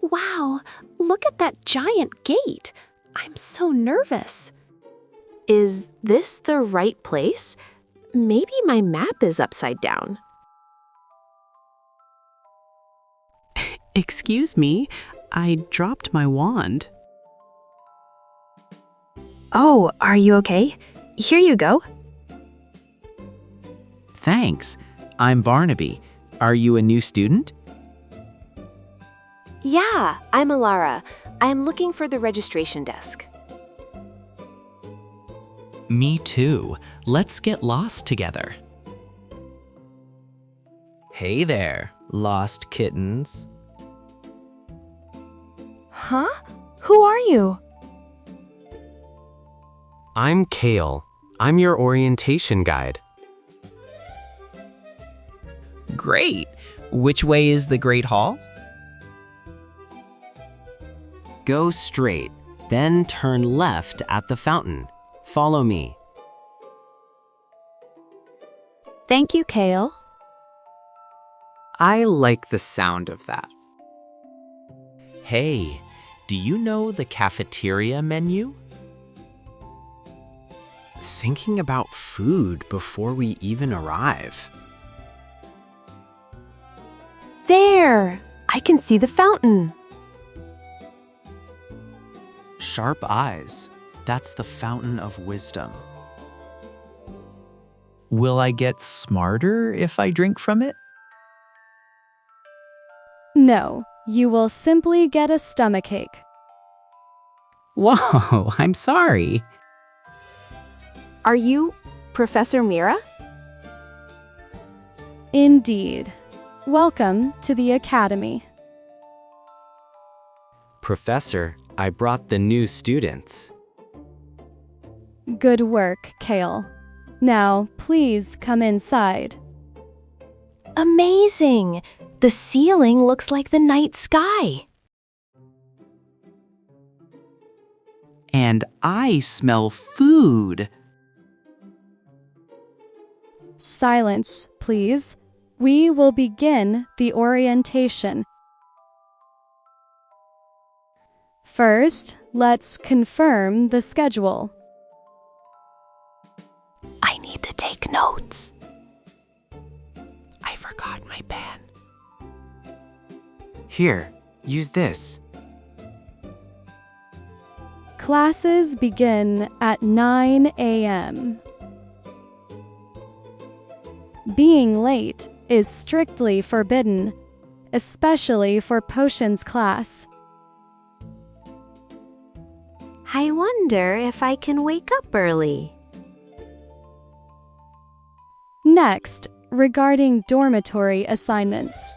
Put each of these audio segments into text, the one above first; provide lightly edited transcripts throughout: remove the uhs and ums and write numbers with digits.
Wow, look at that giant gate. I'm so nervous. Is this the right place? Maybe my map is upside down. Excuse me, I dropped my wand. Oh, are you okay? Here you go. Thanks. I'm Barnaby. Are you a new student? Yeah, I'm Elara. I'm looking for the registration desk. Me too. Let's get lost together. Hey there, lost kittens. Huh? Who are you? I'm Kale. I'm your orientation guide. Great. Which way is the Great Hall? Go straight, then turn left at the fountain. Follow me. Thank you, Kale. I like the sound of that. Hey, do you know the cafeteria menu? Thinking about food before we even arrive. There! I can see the fountain. Sharp eyes. That's the fountain of wisdom. Will I get smarter if I drink from it? No, you will simply get a stomachache. Whoa, I'm sorry. Are you Professor Mira? Indeed. Welcome to the Academy. Professor, I brought the new students. Good work, Kale. Now, please come inside. Amazing! The ceiling looks like the night sky. And I smell food. Silence, please. We will begin the orientation. First, let's confirm the schedule. I need to take notes. I forgot my pen. Here, use this. Classes begin at 9 a.m. Being late is strictly forbidden, especially for potions class. I wonder if I can wake up early. Next, regarding dormitory assignments.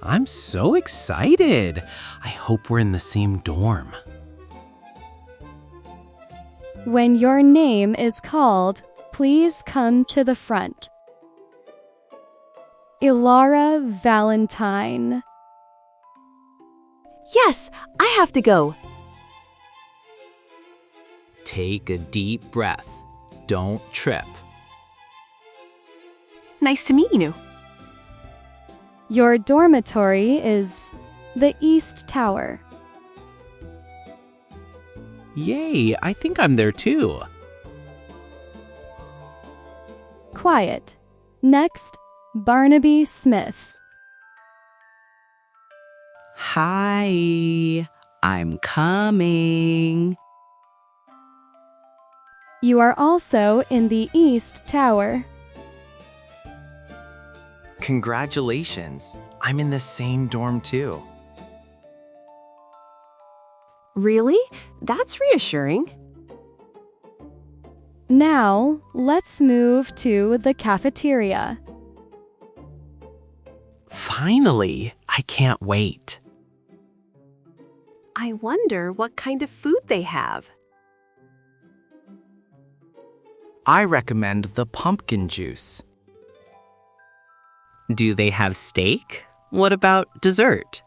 I'm so excited. I hope we're in the same dorm. When your name is called, please come to the front. Elara Valentine. Yes, I have to go. Take a deep breath. Don't trip. Nice to meet you. Your dormitory is the East Tower. Yay, I think I'm there too. Quiet. Next, Barnaby Smith. Hi, I'm coming. You are also in the East Tower. Congratulations. I'm in the same dorm too. Really? That's reassuring. Now, let's move to the cafeteria. Finally, I can't wait. I wonder what kind of food they have. I recommend the pumpkin juice. Do they have steak? What about dessert?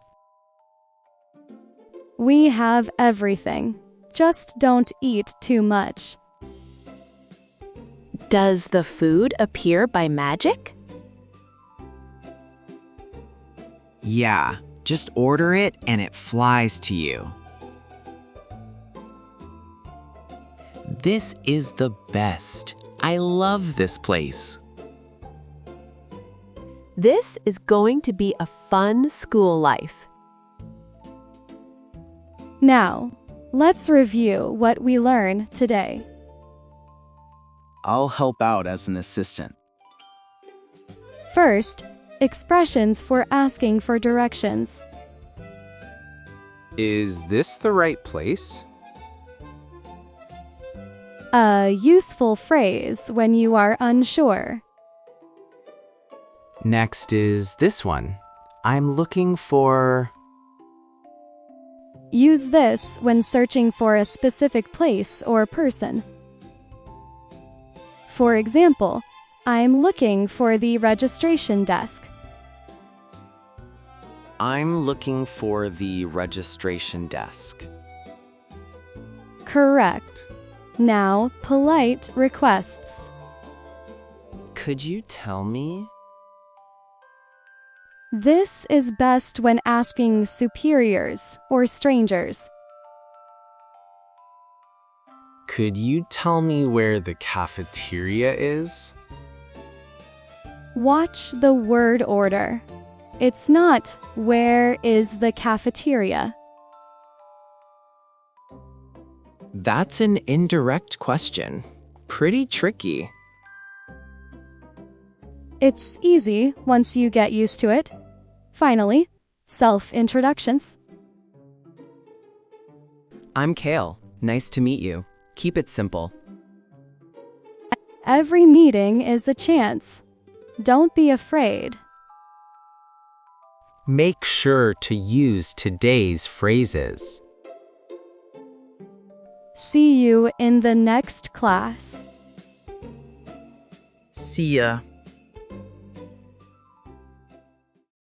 We have everything. Just don't eat too much. Does the food appear by magic? Yeah, just order it and it flies to you. This is the best. I love this place. This is going to be a fun school life. Now, let's review what we learned today. I'll help out as an assistant. First, expressions for asking for directions. Is this the right place? A useful phrase when you are unsure. Next is this one. I'm looking for... Use this when searching for a specific place or person. For example, I'm looking for the registration desk. I'm looking for the registration desk. Correct. Now, polite requests. Could you tell me? This is best when asking superiors or strangers. Could you tell me where the cafeteria is? Watch the word order. It's not, "Where is the cafeteria?" That's an indirect question. Pretty tricky. It's easy once you get used to it. Finally, self-introductions. I'm Kale. Nice to meet you. Keep it simple. Every meeting is a chance. Don't be afraid. Make sure to use today's phrases. See you in the next class. See ya.